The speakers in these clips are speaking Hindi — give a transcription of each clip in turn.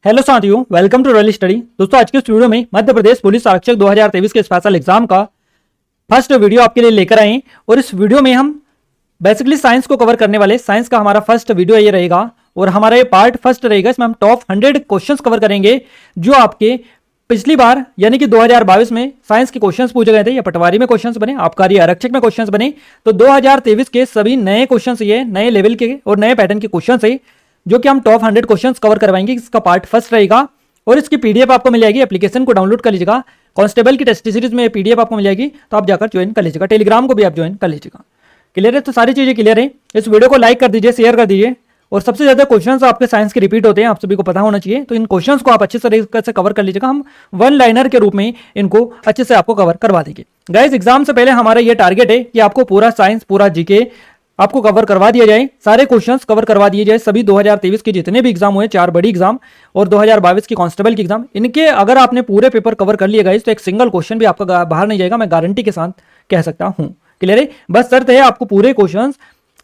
हेलो साथियों, वेलकम टू रॉयल स्टडी। दोस्तों, आज के इस वीडियो में मध्य प्रदेश पुलिस आरक्षक 2023 के स्पेशल एग्जाम का फर्स्ट वीडियो आपके लिए लेकर आए हैं। और इस वीडियो में हम बेसिकली साइंस को कवर करने वाले, साइंस का हमारा फर्स्ट वीडियो ये रहेगा और हमारा ये पार्ट फर्स्ट रहेगा। इसमें हम टॉप 100 क्वेश्चंस कवर करेंगे जो आपके पिछली बार यानी कि 2022 में साइंस के क्वेश्चंस पूछे गए थे या पटवारी में क्वेश्चंस बने, आबकारी आरक्षक में क्वेश्चंस बने। तो 2023 के सभी नए क्वेश्चंस, ये नए लेवल के और नए पैटर्न के क्वेश्चंस है जो कि हम टॉप 100 क्वेश्चंस कवर करवाएंगे। इसका पार्ट फर्स्ट रहेगा और इसकी पीडीएफ आपको मिल जाएगी। एप्लीकेशन को डाउनलोड कर लीजिएगा। कांस्टेबल की टेस्ट सीरीज में पीडीएफ आपको मिल जाएगी, तो आप जाकर ज्वाइन कर लीजिएगा। टेलीग्राम को भी आप ज्वाइन कर लीजिएगा। क्लियर है? तो सारी चीजें क्लियर है। इस वीडियो को लाइक कर दीजिए, शेयर कर दीजिए। और सबसे ज्यादा क्वेश्चंस आपके साइंस के रिपीट होते हैं, आप सभी को पता होना चाहिए। तो इन क्वेश्चंस को आप अच्छे तरीके से कवर कर लीजिएगा। हम वन लाइनर के रूप में इनको अच्छे से आपको कवर करवा देंगे। गाइस, एग्जाम से पहले हमारा ये टारगेट है कि आपको पूरा साइंस, पूरा जीके आपको कवर करवा दिया जाए, सारे क्वेश्चंस कवर करवा दिए जाए। सभी 2023 के जितने भी एग्जाम हुए, 4 बड़ी एग्जाम और 2022 की कांस्टेबल की एग्जाम, इनके अगर आपने पूरे पेपर कवर कर लिए गाइस तो एक सिंगल क्वेश्चन भी आपका बाहर नहीं जाएगा, मैं गारंटी के साथ कह सकता हूं। क्लियर है? बस शर्त है आपको पूरे क्वेश्चंस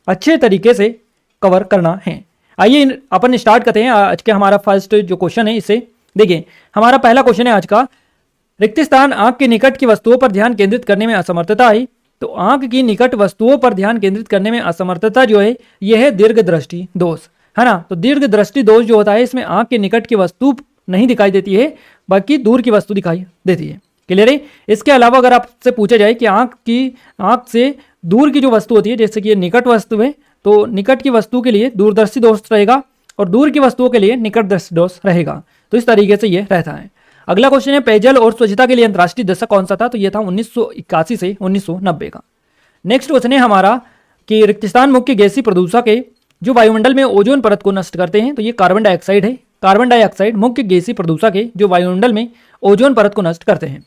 अच्छे तरीके से कवर करना है। आइए अपन स्टार्ट करते हैं आज के हमारा फर्स्ट जो क्वेश्चन है। इसे देखिए, हमारा पहला क्वेश्चन है आज का। रिक्त स्थान आंख के निकट की वस्तुओं पर ध्यान केंद्रित करने में असमर्थता है। तो आंख की निकट वस्तुओं पर ध्यान केंद्रित करने में असमर्थता जो है यह है दीर्घ दृष्टि दोष, है ना। तो दीर्घ दृष्टि दोष जो होता है, इसमें आंख के निकट की वस्तु नहीं दिखाई देती है, बाकी दूर की वस्तु दिखाई देती है। क्लियर है? इसके अलावा अगर आपसे पूछा जाए कि आंख से दूर की जो वस्तु होती है, जैसे कि ये निकट वस्तु है, तो निकट की वस्तु के लिए दूरदर्शी दोष रहेगा और दूर की वस्तुओं के लिए निकटदर्शी दोष रहेगा। तो इस तरीके से ये रहता है। अगला क्वेश्चन है, पेयजल और स्वच्छता के लिए अंतर्राष्ट्रीय दशक कौन सा था? तो यह था 1981 से 1990 का। नेक्स्ट क्वेश्चन है हमारा कि रिक्त स्थान मुख्य गैसीय प्रदूषक है जो वायुमंडल में ओजोन परत को नष्ट करते हैं। तो ये कार्बन डाइऑक्साइड है। कार्बन डाइऑक्साइड मुख्य गैसीय प्रदूषक है जो वायुमंडल में ओजोन परत को नष्ट करते हैं।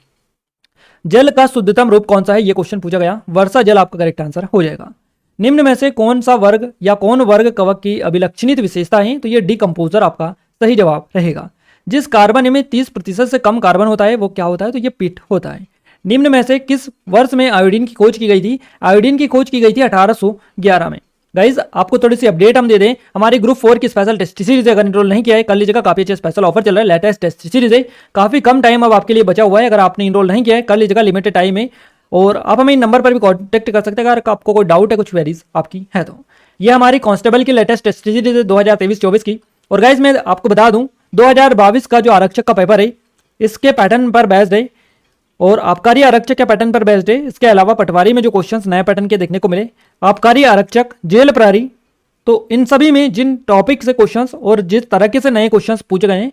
जल का शुद्धतम रूप कौन सा है? ये क्वेश्चन पूछा गया। वर्षा जल आपका करेक्ट आंसर हो जाएगा। निम्न में से कौन सा वर्ग या कौन वर्ग कवक की अभिलक्षणित विशेषता है? तो ये डिकम्पोजर आपका सही जवाब रहेगा। जिस कार्बन में 30% से कम कार्बन होता है वो क्या होता है? तो ये पिट होता है। निम्न में से किस वर्ष में आयोडीन की खोज की गई थी? आयोडीन की खोज की गई थी 1811 में। गाइज, आपको थोड़ी सी अपडेट हम दे दें, हमारी ग्रुप 4 की स्पेशल टेस्ट सीरीज अगर इनरोल नहीं किया है कर लीजिएगा। काफी अच्छा स्पेशल ऑफर चल रहा है, लेटेस्ट टेस्ट सीरीज है। काफी कम टाइम अब आपके लिए बचा हुआ है। अगर आपने इनरोल नहीं किया है कर लीजिएगा, लिमिटेड टाइम है। और आप हमें इन नंबर पर भी कांटेक्ट कर सकते हैं अगर आपको कोई डाउट है, कुछ क्वेरीज आपकी है तो। ये हमारी कांस्टेबल की लेटेस्ट टेस्ट सीरीज है 2023-24 की। और गाइज, मैं आपको बता दूं 2022 का जो आरक्षक का पेपर है इसके पैटर्न पर बेस्ड है और आबकारी आरक्षक के पैटर्न पर बेस्ड है। इसके अलावा पटवारी में जो क्वेश्चंस नए पैटर्न के देखने को मिले, आबकारी आरक्षक, जेल प्रहरी, तो इन सभी में जिन टॉपिक से क्वेश्चंस और जिस तरीके से नए क्वेश्चंस पूछे गए हैं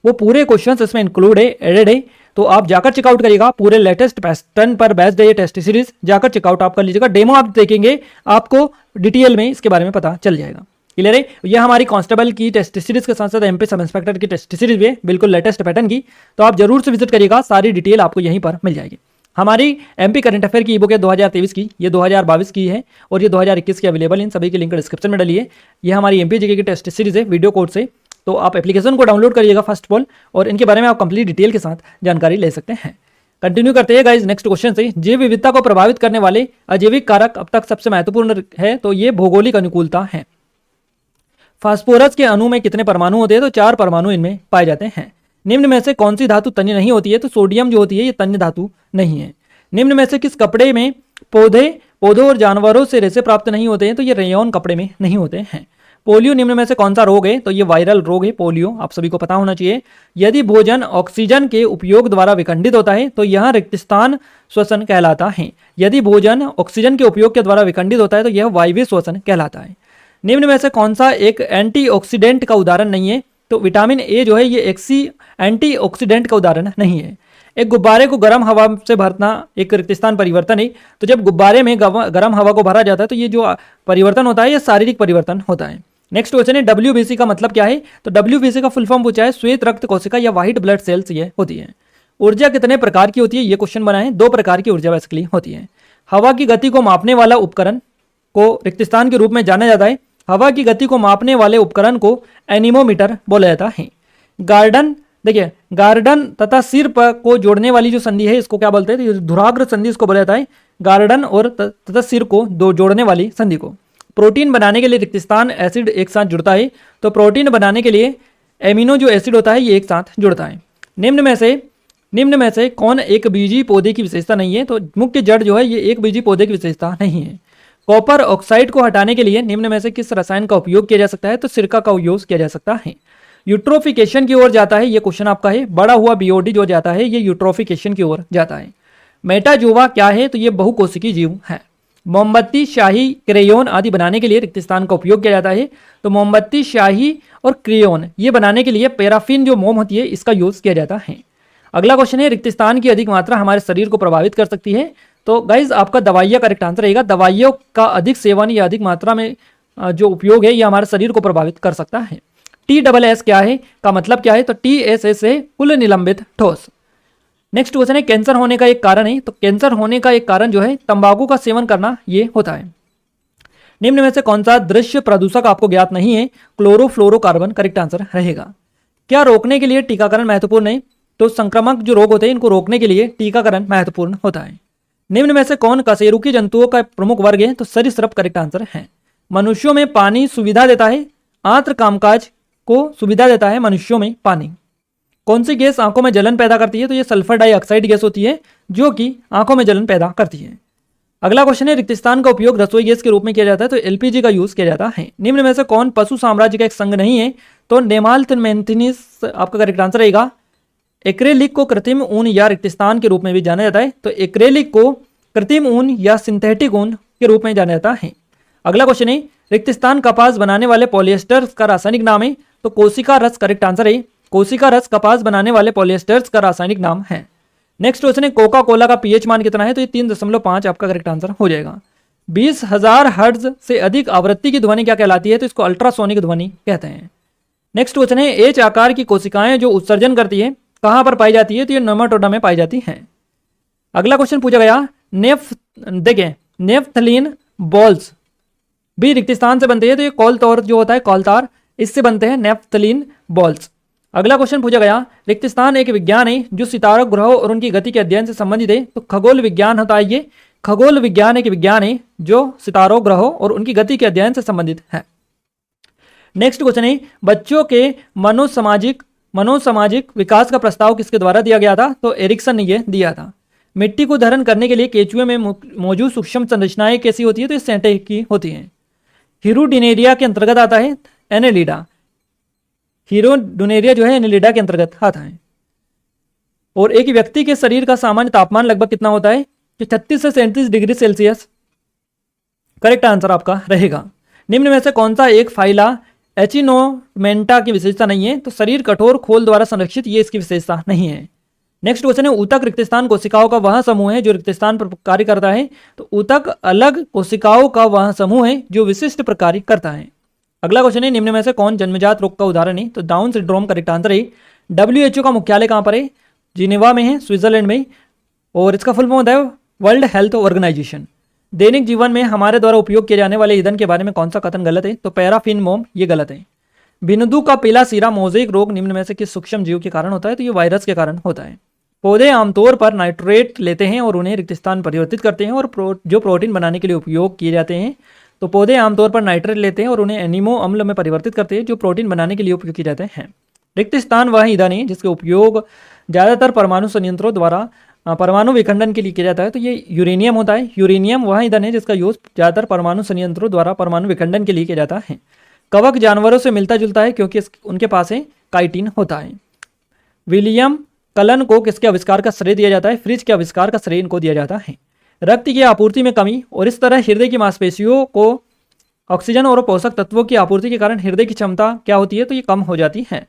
वो पूरे क्वेश्चंस इसमें इंक्लूड है, एडेड है। तो आप जाकर चेकआउट करिएगा। पूरे लेटेस्ट पैटर्न पर बेस्ड है ये टेस्ट सीरीज, जाकर चेकआउट आप कर लीजिएगा। डेमो आप देखेंगे, आपको डिटेल में इसके बारे में पता चल जाएगा। क्लियर है? यह हमारी कांस्टेबल की टेस्ट सीरीज के साथ साथ एमपी सब इंस्पेक्टर की टेस्ट सीरीज भी है, बिल्कुल लेटेस्ट पैटर्न की। तो आप जरूर से विजिट करिएगा, सारी डिटेल आपको यहीं पर मिल जाएगी। हमारी एमपी करंट अफेयर की ई बुक है 2023 की, ये 2022 की है और ये 2021 की अवेलेबल है। इन सभी की लिंक डिस्क्रिप्शन में डालिए। ये हमारी एमपी जीके की टेस्ट सीरीज है वीडियो कोड से। तो आप एप्लीकेशन को डाउनलोड करिएगा फर्स्ट ऑफ ऑल और इनके बारे में आप कंप्लीट डिटेल के साथ जानकारी ले सकते हैं। कंटिन्यू करते हैं गाइज नेक्स्ट क्वेश्चन से। जैव विविधता को प्रभावित करने वाले अजैविक कारक अब तक सबसे महत्वपूर्ण है, तो ये भौगोलिक अनुकूलता है। फास्फोरस के अणु में कितने परमाणु होते हैं? तो 4 परमाणु इनमें पाए जाते हैं। निम्न में से कौन सी धातु तन्य नहीं होती है? तो सोडियम जो होती है ये तन्य धातु नहीं है। निम्न में से किस कपड़े में पौधों और जानवरों से रेशे प्राप्त नहीं होते हैं? तो ये रेयॉन कपड़े में नहीं होते हैं। पोलियो निम्न में से कौन सा रोग है? तो ये वायरल रोग है पोलियो, आप सभी को पता होना चाहिए। यदि भोजन ऑक्सीजन के उपयोग द्वारा विखंडित होता है तो यह रिक्त स्थान श्वसन कहलाता है। यदि भोजन ऑक्सीजन के उपयोग के द्वारा विखंडित होता है तो यह वायवीय श्वसन कहलाता है। निम्न में से कौन सा एक एंटीऑक्सीडेंट का उदाहरण नहीं है? तो विटामिन ए जो है ये एंटीऑक्सीडेंट का उदाहरण नहीं है। एक गुब्बारे को गर्म हवा से भरना एक रिक्त स्थान परिवर्तन है। तो जब गुब्बारे में गर्म हवा को भरा जाता है तो ये जो परिवर्तन होता है ये शारीरिक परिवर्तन होता है। नेक्स्ट क्वेश्चन है, WBC का मतलब क्या है? तो WBC का फुल फॉर्म पूछा है श्वेत रक्त कोशिका या व्हाइट ब्लड सेल्स ये होती है। ऊर्जा कितने प्रकार की होती है? ये क्वेश्चन बना है। 2 प्रकार की ऊर्जा बेसिकली होती है। हवा की गति को मापने वाला उपकरण को रिक्त स्थान के रूप में जाना जाता है। हवा की गति को मापने वाले उपकरण को एनीमोमीटर बोला जाता है। गार्डन तथा सिर को जोड़ने वाली जो संधि है इसको क्या बोलते हैं? तो धुराग्र संधि इसको बोला जाता है। गार्डन और तथा सिर को जोड़ने वाली संधि को। प्रोटीन बनाने के लिए रिक्त स्थान एसिड एक साथ जुड़ता है। तो प्रोटीन बनाने के लिए एमिनो जो एसिड होता है ये एक साथ जुड़ता है। निम्न में से कौन एक बीजी पौधे की विशेषता नहीं है? तो मुख्य जड़ जो है ये एक बीजी पौधे की विशेषता नहीं है। कॉपर ऑक्साइड को हटाने के लिए निम्न में से किस रसायन का उपयोग किया जा सकता है? तो सिरका का उपयोग किया जा सकता है। यूट्रोफिकेशन की ओर जाता है, ये क्वेश्चन आपका है। बड़ा हुआ बीओडी जो जाता है ये यूट्रोफिकेशन की ओर जाता है। मेटाजोवा क्या है? तो ये बहुकोशिकीय जीव है। मोमबत्ती, शाही, क्रेयोन आदि बनाने के लिए रिक्त स्थान का उपयोग किया जाता है। तो मोमबत्ती, शाही और क्रेयोन ये बनाने के लिए पैराफिन जो मोम होती है इसका यूज किया जाता है। अगला क्वेश्चन है, रिक्त स्थान की अधिक मात्रा हमारे शरीर को प्रभावित कर सकती है? तो गाइज आपका दवाइयाँ करेक्ट आंसर रहेगा। दवाइयों का अधिक सेवन या अधिक मात्रा में जो उपयोग है ये हमारे शरीर को प्रभावित कर सकता है। TSS क्या है का मतलब क्या है? तो TSS है कुल निलंबित ठोस। नेक्स्ट क्वेश्चन है, कैंसर होने का एक कारण है? तो कैंसर होने का एक कारण जो है तंबाकू का सेवन करना ये होता है। निम्न में से कौन सा दृश्य प्रदूषक आपको ज्ञात नहीं है? क्लोरोफ्लोरोकार्बन करेक्ट आंसर रहेगा। क्या रोकने के लिए टीकाकरण महत्वपूर्ण है? तो संक्रामक जो रोग होते हैं इनको रोकने के लिए टीकाकरण महत्वपूर्ण होता है। निम्न में से कौन कशेरुकी जंतुओं का प्रमुख वर्ग है? तो सरीसृप करेक्ट आंसर है। मनुष्यों में पानी सुविधा देता है, आंत्र कामकाज को सुविधा देता है मनुष्यों में पानी। कौन सी गैस आंखों में जलन पैदा करती है? तो ये सल्फर डाइऑक्साइड गैस होती है जो कि आंखों में जलन पैदा करती है। अगला क्वेश्चन है, रिक्त स्थान का उपयोग रसोई गैस के रूप में किया जाता है? तो LPG का यूज किया जाता है। निम्न में से कौन पशु साम्राज्य का एक संघ नहीं है? तो नेमाल्थमेंथिनिस आपका करेक्ट आंसर रहेगा। एक्रेलिक को कृत्रिम ऊन या रिक्त स्थान के रूप में भी जाना जाता है। तो एक्रेलिक को कृत्रिम ऊन या सिंथेटिक ऊन के रूप में जाना जाता है। अगला क्वेश्चन है, रिक्त स्थान कपास बनाने वाले पॉलिएस्टर का रासायनिक नाम है? तो कोशिका रस करेक्ट आंसर है। कोशिका रस कपास बनाने वाले पॉलिएस्टर्स का रासायनिक नाम है। नेक्स्ट क्वेश्चन है, कोका कोला का पीएच मान कितना है? तो ये 3.5 आपका करेक्ट आंसर हो जाएगा। 20,000 हर्ट्ज से अधिक आवृत्ति की ध्वनि क्या कहलाती है? तो इसको अल्ट्रासोनिक ध्वनि कहते हैं। नेक्स्ट क्वेश्चन है, एच आकार की कोशिकाएं जो उत्सर्जन करती है कहां पर पाई जाती है? तो ये नेमाटोडा में पाई जाती है। अगला क्वेश्चन पूछा गया, नेफ्थलीन बॉल्स भी रिक्त स्थान से बनते हैं। तो ये कोलतौर जो होता है कोलतार इससे बनते हैं नेफ्थलीन बॉल्स। अगला क्वेश्चन पूछा गया, रिक्त स्थान एक विज्ञान है जो सितारों, ग्रहों और उनकी गति के अध्ययन से संबंधित है। तो खगोल विज्ञान होता है। ये खगोल विज्ञान एक विज्ञान है जो सितारों, ग्रहों और उनकी गति के अध्ययन से संबंधित है। नेक्स्ट क्वेश्चन है, बच्चों के मनोसामाजिक विकास का प्रस्ताव किसके द्वारा दिया गया था? तो एरिक्सन ने ये दिया था। मिट्टी को धारण करने के लिए केचुए में मौजूद सूक्ष्म संरचनाएं कैसी होती है? तो सेंटे की होती हैं। हीरोडिनेरिया के अंतर्गत आता है एनेलिडा। हीरोडुनेरिया जो है एनेलिडा के अंतर्गत आता है। और एक व्यक्ति के शरीर का सामान्य तापमान लगभग कितना होता है? कि 36 से 37 डिग्री सेल्सियस करेक्ट आंसर आपका रहेगा। निम्न में से कौन सा एक फाइला एचिनोमेंटा की विशेषता नहीं है? तो शरीर कठोर खोल द्वारा संरक्षित, ये इसकी विशेषता नहीं है। नेक्स्ट क्वेश्चन है, ऊतक रिक्त स्थान कोशिकाओं का वह समूह है जो रिक्त स्थान पर कार्य करता है। तो ऊतक अलग कोशिकाओं का वह समूह है जो विशिष्ट पर कार्य करता है। अगला क्वेश्चन है, निम्न में से कौन जन्मजात रोग का उदाहरण है? तो डाउन सिंड्रोम करेक्ट आंसर है। WHO का मुख्यालय कहां पर है? जिनेवा में है, स्विट्जरलैंड में। और इसका फुल फॉर्म होता है वर्ल्ड हेल्थ ऑर्गेनाइजेशन। दैनिक जीवन में हमारे द्वारा उपयोग किए जाने वाले ईंधन के बारे में कौन सा कथन गलत है? तो पैराफिन मोम ये गलत है। बिंदु का पीला सीरा मोज़ेक रोग निम्न में से किस सूक्ष्म जीव के कारण होता है? तो ये वायरस के कारण होता है। पौधे आमतौर पर नाइट्रेट लेते हैं और उन्हें रिक्त स्थान परिवर्तित करते हैं और जो प्रोटीन बनाने के लिए उपयोग किए जाते हैं। तो पौधे आमतौर पर नाइट्रेट लेते हैं और उन्हें एनिमो अम्ल में परिवर्तित करते हैं जो प्रोटीन बनाने के लिए उपयोग किए जाते हैं। रिक्त स्थान वह ईंधन है जिसके उपयोग ज़्यादातर परमाणु संयंत्रों द्वारा परमाणु विखंडन के लिए किया जाता है। तो ये यूरेनियम होता है। यूरेनियम वह ईंधन है जिसका यूज ज़्यादातर परमाणु संयंत्रों द्वारा परमाणु विखंडन के लिए किया जाता है। कवक जानवरों से मिलता जुलता है क्योंकि उनके पास है काइटिन होता है। विलियम कलन को किसके आविष्कार का श्रेय दिया जाता है? फ्रिज के आविष्कार का श्रेय इनको दिया जाता है। रक्त की आपूर्ति में कमी और इस तरह हृदय की मांसपेशियों को ऑक्सीजन और पोषक तत्वों की आपूर्ति के कारण हृदय की क्षमता क्या होती है? तो ये कम हो जाती है।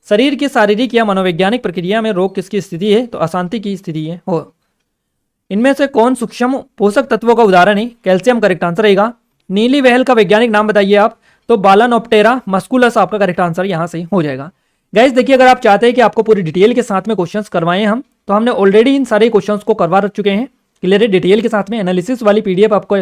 शरीर की शारीरिक या मनोवैज्ञानिक प्रक्रिया में रोग किसकी स्थिति है? तो अशांति की स्थिति है हो। इनमें से कौन सूक्ष्म पोषक तत्वों का उदाहरण है? कैल्शियम करेक्ट आंसर रहेगा। नीली व्हेल का वैज्ञानिक नाम बताइए आप। तो बालानोप्टेरा मस्कुलस आपका करेक्ट आंसर यहाँ से हो जाएगा। गाइस देखिए, अगर आप चाहते हैं कि आपको पूरी डिटेल के साथ में क्वेश्चंस करवाएं हम, तो हमने ऑलरेडी इन सारे क्वेश्चंस को करवा चुके हैं क्लियर डिटेल के साथ में। एनालिसिस वाली PDF आपको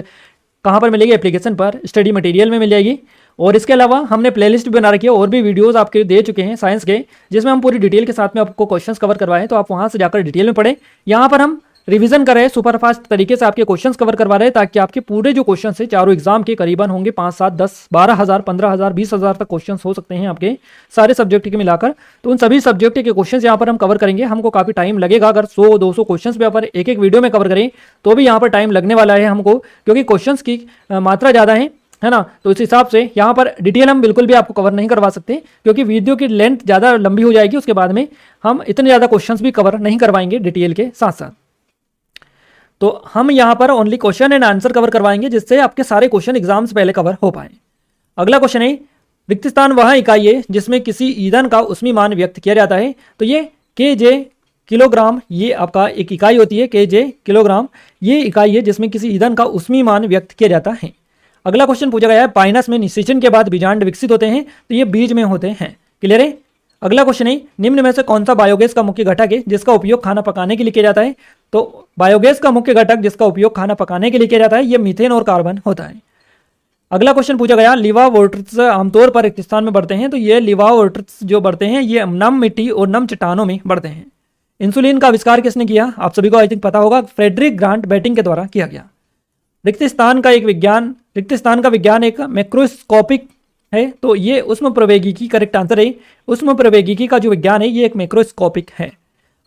कहाँ पर मिलेगी? एप्लीकेशन पर स्टडी मटेरियल में मिल जाएगी। और इसके अलावा हमने प्लेलिस्ट भी बना रखी है और भी वीडियोस आपके दे चुके हैं साइंस के, जिसमें हम पूरी डिटेल के साथ में आपको क्वेश्चंस कवर करवाएं। तो आप वहाँ से जाकर डिटेल में पढ़ें। यहाँ पर हम रिवीजन कर रहे हैं, सुपरफास्ट तरीके से आपके क्वेश्चंस कवर करवा रहे हैं, ताकि आपके पूरे जो क्वेश्चन है चारों एग्जाम के करीबन होंगे 5, 7, 10, 12,000, 15,000, 20,000 तक क्वेश्चंस हो सकते हैं आपके सारे सब्जेक्ट के मिलाकर। तो उन सभी सब्जेक्ट के क्वेश्चंस यहाँ पर हम कवर करेंगे। हमको काफी टाइम लगेगा, अगर 100-200 क्वेश्चंस पे पर एक एक वीडियो में कवर करें तो भी यहाँ पर टाइम लगने वाला है हमको, क्योंकि क्वेश्चंस की मात्रा ज़्यादा है ना। तो इस हिसाब से यहाँ पर डिटेल हम बिल्कुल भी आपको कवर नहीं करवा सकते, क्योंकि वीडियो की लेंथ ज़्यादा लंबी हो जाएगी, उसके बाद में हम इतने ज़्यादा क्वेश्चंस भी कवर नहीं करवाएंगे डिटेल के साथ साथ। तो हम यहाँ पर only question and answer cover करवाएंगे, जिससे आपके सारे क्वेश्चन एग्जाम से पहले कवर हो पाए। अगला क्वेश्चन है, रिक्त स्थान वह इकाई है जिसमें किसी ईंधन का उसमें मान व्यक्त किया जाता है। तो ये केजे किलोग्राम, ये आपका एक इकाई होती है, केजे किलोग्राम, ये इकाई है जिसमें किसी ईंधन का उसमें मान व्यक्त किया जाता है। अगला क्वेश्चन पूछा गया है, पाइनस में निषेचन के बाद बीजांड विकसित होते हैं, तो ये बीज में होते हैं। क्लियर है। अगला क्वेश्चन है, निम्न में से कौन सा बायोगैस का मुख्य घटक है जिसका उपयोग खाना पकाने के लिए किया जाता है। तो बायोगैस का मुख्य घटक जिसका उपयोग खाना पकाने के लिए किया जाता है, ये मीथेन और कार्बन होता है। अगला क्वेश्चन पूछा गया, लिवा वोटर्स आमतौर पर रेगिस्तान में बढ़ते हैं। तो ये लिवा वोटर्स जो बढ़ते हैं ये नम मिट्टी और नम चट्टानों में बढ़ते हैं। इंसुलिन का आविष्कार किसने किया, आप सभी को आई थिंक पता होगा, फ्रेडरिक ग्रांट बेटिंग के द्वारा किया गया। रिक्त स्थान का विज्ञान एक मैक्रोस्कोपिक है, तो ये उष्म प्रवैगिकी करेक्ट आंसर है। उष्म प्रवैगिकी का जो विज्ञान है ये एक मैक्रोस्कोपिक है।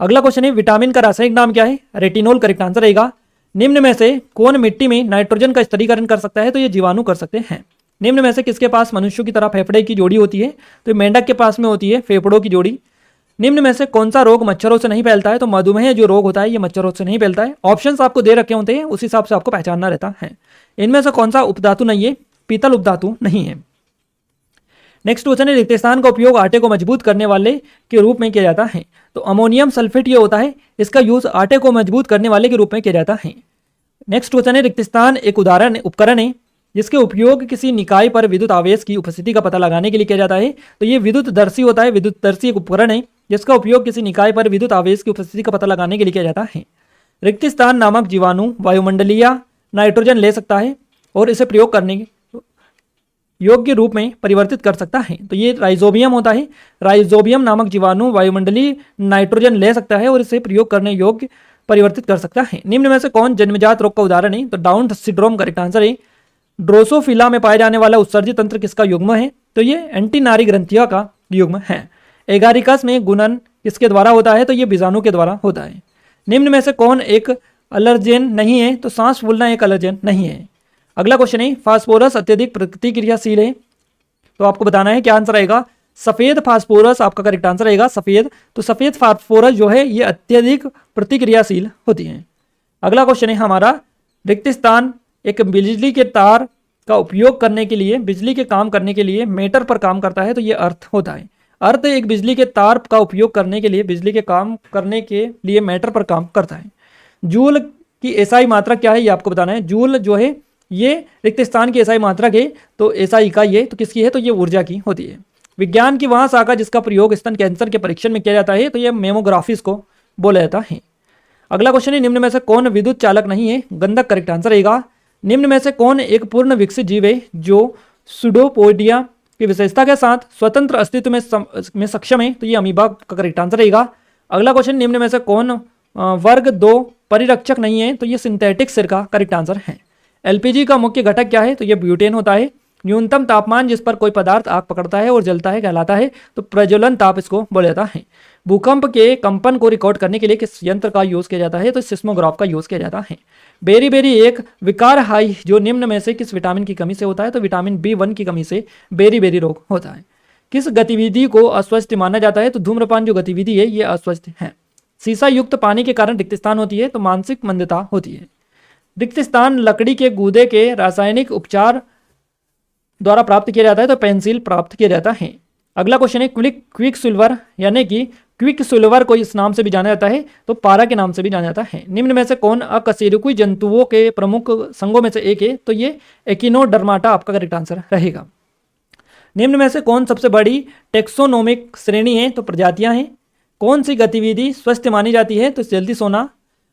अगला क्वेश्चन है, विटामिन का रासायनिक नाम क्या है, रेटिनोल करेक्ट आंसर रहेगा। निम्न में से कौन मिट्टी में नाइट्रोजन का स्थिरीकरण कर सकता है, तो ये जीवाणु कर सकते हैं। निम्न में से किसके पास मनुष्यों की तरह फेफड़े की जोड़ी होती है, तो मेंढक के पास में होती है फेफड़ों की जोड़ी। निम्न में से कौन सा रोग मच्छरों से नहीं फैलता है, तो मधुमेह जो रोग होता है ये मच्छरों से नहीं फैलता है। ऑप्शंस आपको दे रखे होते हैं, उस हिसाब से आपको पहचानना रहता है। इनमें से कौन सा उपधातु नहीं है, पीतल उपधातु नहीं है। नेक्स्ट क्वेश्चन है, रिक्त स्थान का उपयोग आटे को मजबूत करने वाले के रूप में किया जाता है। तो अमोनियम सल्फेट ये होता है, इसका यूज आटे को मजबूत करने वाले के रूप में किया जाता है। नेक्स्ट क्वेश्चन है, रिक्त स्थान एक उपकरण है जिसके उपयोग किसी निकाय पर विद्युत आवेश की उपस्थिति का पता लगाने के लिए किया जाता है। तो ये विद्युत दर्शी होता है। विद्युत दर्शी एक उपकरण है जिसका उपयोग किसी निकाय पर विद्युत आवेश की उपस्थिति का पता लगाने के लिए किया जाता है। रिक्त स्थान नामक जीवाणु वायुमंडलीय नाइट्रोजन ले सकता है और इसे प्रयोग करने योग्य रूप में परिवर्तित कर सकता है। तो ये राइजोबियम होता है। राइजोबियम नामक जीवाणु वायुमंडलीय नाइट्रोजन ले सकता है और इसे प्रयोग करने योग्य परिवर्तित कर सकता है। निम्न में से कौन जन्मजात रोग का उदाहरण है, तो डाउन सिंड्रोम करेक्ट आंसर है। ड्रोसोफिला में पाए जाने वाला उत्सर्जित तंत्र किसका युग्म है, तो ये एंटीनारी ग्रंथियों का युग्म है। एगारिकस में गुणन किसके द्वारा होता है, तो ये बीजाणु के द्वारा होता है। निम्न में से कौन एक अलर्जेन नहीं है, तो सांस फूलना एक अलर्जेन नहीं है। अगला क्वेश्चन है, फास्फोरस अत्यधिक प्रतिक्रियाशील है। तो आपको बताना है क्या आंसर आएगा, सफेद फास्फोरस आपका करेक्ट आंसर आएगा सफेद। तो सफेद फास्फोरस जो है ये अत्यधिक प्रतिक्रियाशील होती है। अगला क्वेश्चन है हमारा, रिक्त स्थान एक बिजली के तार का उपयोग करने के लिए, बिजली के काम करने के लिए मेटर पर काम करता है। तो ये अर्थ होता है। अर्थ एक बिजली के तार का उपयोग करने के लिए, बिजली के काम करने के लिए मेटर पर काम करता है। जूल की एसआई मात्रा क्या है, ये आपको बताना है। जूल जो है ये रिक्त स्थान की एसआई मात्रक है, तो एसआई इकाई है, तो किसकी है, तो ये ऊर्जा की होती है। विज्ञान की वह शाखा जिसका प्रयोग स्तन कैंसर के परीक्षण में किया जाता है, तो ये मेमोग्राफी को बोला जाता है। अगला क्वेश्चन है, निम्न में से कौन विद्युत चालक नहीं है, गंधक करेक्ट आंसर रहेगा। निम्न में से कौन एक पूर्ण विकसित जीव है जो सुडोपोडिया की विशेषता के साथ स्वतंत्र अस्तित्व में सक्षम है, तो ये अमीबा का करेक्ट आंसर रहेगा। अगला क्वेश्चन, निम्न में से कौन वर्ग 2 परिरक्षक नहीं है, तो ये सिंथेटिक सिर का करेक्ट आंसर है। एलपीजी का मुख्य घटक क्या है, तो ये ब्यूटेन होता है। न्यूनतम तापमान जिस पर कोई पदार्थ आग पकड़ता है और जलता है कहलाता है, तो प्रज्वलन ताप इसको बोला जाता है। भूकंप के कंपन को रिकॉर्ड करने के लिए किस यंत्र का यूज किया जाता है, तो सिस्मोग्राफ का यूज किया जाता है। बेरी बेरी एक विकार हाई जो निम्न में से किस विटामिन की कमी से होता है, तो विटामिन B1 की कमी से बेरी बेरी रोग होता है। किस गतिविधि को अस्वस्थ माना जाता है, तो धूम्रपान जो गतिविधि है ये अस्वस्थ है। शीशा युक्त पानी के कारण रिक्त स्थान होती है, तो मानसिक मंदता होती है। रिक्त स्थान लकड़ी के गूदे के रासायनिक उपचार द्वारा प्राप्त किया जाता है, तो पेंसिल प्राप्त किया जाता है। अगला क्वेश्चन है, क्विक सिल्वर यानी कि क्विक सिल्वर को इस नाम से भी जाना जाता है, तो पारा के नाम से भी जाना जाता है। निम्न में से कौन अकशेरुकी जंतुओं के प्रमुख संघों में से एक है, तो ये एकिनोडर्माटा आपका करेक्ट आंसर रहेगा। निम्न में से कौन सबसे बड़ी टेक्सोनोमिक श्रेणी है, तो प्रजातियां हैं। कौन सी गतिविधि स्वस्थ मानी जाती है, तो जल्दी सोना।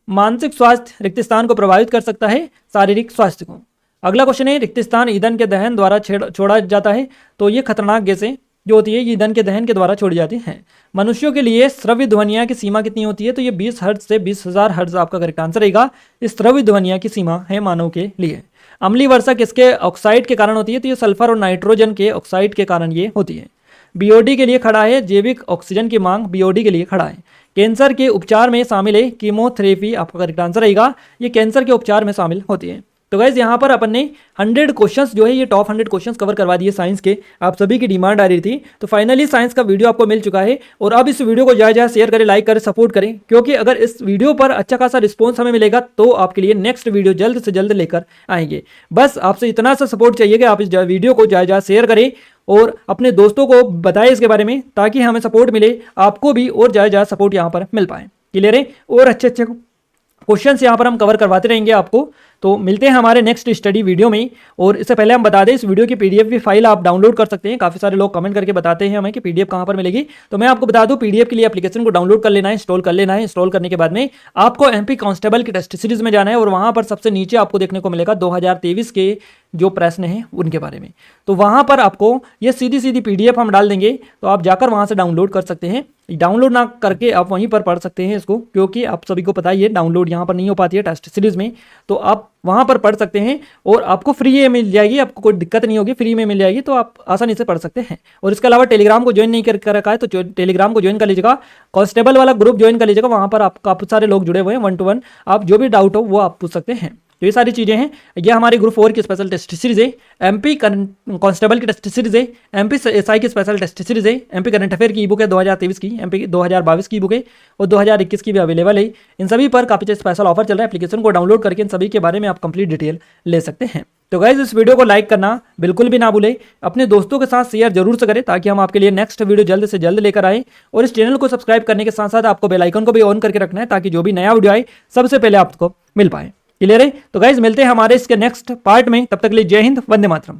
मानसिक स्वास्थ्य रिक्त स्थान को प्रभावित कर सकता है, शारीरिक स्वास्थ्य को। अगला क्वेश्चन है, रिक्त स्थान ईंधन के दहन द्वारा छोड़ा जाता है, तो ये खतरनाक गैस है जो होती है ये ईंधन के दहन के द्वारा छोड़ी जाती हैं। मनुष्यों के लिए श्रव्य ध्वनिया की सीमा कितनी होती है? तो ये 20 हर्ट्ज से 20,000 हर्ट्ज आपका करेक्ट आंसर रहेगा। इस श्रव्य ध्वनिया की सीमा है मानव के लिए। अम्लीय वर्षा किसके ऑक्साइड के कारण होती है? तो ये सल्फर और नाइट्रोजन के ऑक्साइड के कारण ये होती है। बीओडी के लिए खड़ा है, जैविक ऑक्सीजन की मांग बीओडी के लिए खड़ा है। कैंसर के उपचार में शामिल है कीमोथेरेपी, आपका करेक्ट आंसर रहेगा। ये कैंसर के उपचार में शामिल होती है। तो गाइज यहाँ पर अपन ने 100 क्वेश्चंस जो है ये टॉप 100 क्वेश्चंस कवर करवा दिए साइंस के। आप सभी की डिमांड आ रही थी, तो फाइनली साइंस का वीडियो आपको मिल चुका है। और अब इस वीडियो को ज़्यादा शेयर करें, लाइक करें, सपोर्ट करें, क्योंकि अगर इस वीडियो पर अच्छा खासा रिस्पॉन्स हमें मिलेगा तो आपके लिए नेक्स्ट वीडियो जल्द से जल्द लेकर आएंगे। बस आपसे इतना सा सपोर्ट चाहिए कि आप इस वीडियो को ज़्यादा शेयर करें और अपने दोस्तों को बताएं इसके बारे में, ताकि हमें सपोर्ट मिले, आपको भी और ज़्यादा सपोर्ट यहाँ पर मिल पाए। क्लियर है? और अच्छे क्वेश्चंस यहाँ पर हम कवर करवाते रहेंगे आपको। तो मिलते हैं हमारे नेक्स्ट स्टडी वीडियो में। और इससे पहले हम बता दें, इस वीडियो की पीडीएफ भी फाइल आप डाउनलोड कर सकते हैं। काफ़ी सारे लोग कमेंट करके बताते हैं हमें कि पीडीएफ कहाँ पर मिलेगी। तो मैं आपको बता दूं, पीडीएफ के लिए एप्लीकेशन को डाउनलोड कर लेना है, इंस्टॉल कर लेना है। इंस्टॉल करने के बाद में आपको एमपी कांस्टेबल की टेस्ट सीरीज में जाना है और वहाँ पर सबसे नीचे आपको देखने को मिलेगा 2023 के जो प्रश्न हैं उनके बारे में। तो वहाँ पर आपको ये सीधी सीधी पीडीएफ हम डाल देंगे, तो आप जाकर वहाँ से डाउनलोड कर सकते हैं। डाउनलोड ना करके आप वहीं पर पढ़ सकते हैं इसको, क्योंकि आप सभी को पता ही है डाउनलोड यहाँ पर नहीं हो पाती है टेस्ट सीरीज में। तो आप वहाँ पर पढ़ सकते हैं और आपको फ्री में मिल जाएगी, आपको कोई दिक्कत नहीं होगी, फ्री में मिल जाएगी, तो आप आसानी से पढ़ सकते हैं। और इसके अलावा टेलीग्राम को ज्वाइन नहीं कर रखा है तो टेलीग्राम को ज्वाइन कर लीजिएगा, कांस्टेबल वाला ग्रुप ज्वाइन कर लीजिएगा। वहाँ पर आप काफ़ी सारे लोग जुड़े हुए हैं, 1 to 1 आप जो भी डाउट हो वो आप पूछ सकते हैं। तो ये सारी चीज़ें हैं। ये हमारी ग्रुप 4 की स्पेशल टेस्ट सीरीज है, एमपी कांस्टेबल की टेस्ट सीरीज है, एमपी एसआई की स्पेशल टेस्ट सीरीज है, एमपी करंट अफेयर की ई बुक है 2023 की, एमपी 2022 की बुक है और 2021 की भी अवेलेबल है। इन सभी पर काफ़ी स्पेशल ऑफर चल रहा है। एप्लीकेशन को डाउनलोड करके इन सभी के बारे में आप कंप्लीट डिटेल ले सकते हैं। तो गाइज इस वीडियो को लाइक करना बिल्कुल भी ना भूलें, अपने दोस्तों के साथ शेयर जरूर से करें, ताकि हम आपके लिए नेक्स्ट वीडियो जल्द से जल्द लेकर आए। और इस चैनल को सब्सक्राइब करने के साथ साथ आपको बेल आइकन को भी ऑन करके रखना है, ताकि जो भी नया वीडियो आए सबसे पहले आपको मिल पाए। क्लियर है? तो गाइज मिलते हैं हमारे इसके नेक्स्ट पार्ट में, तब तक के लिए जय हिंद, वंदे मातरम।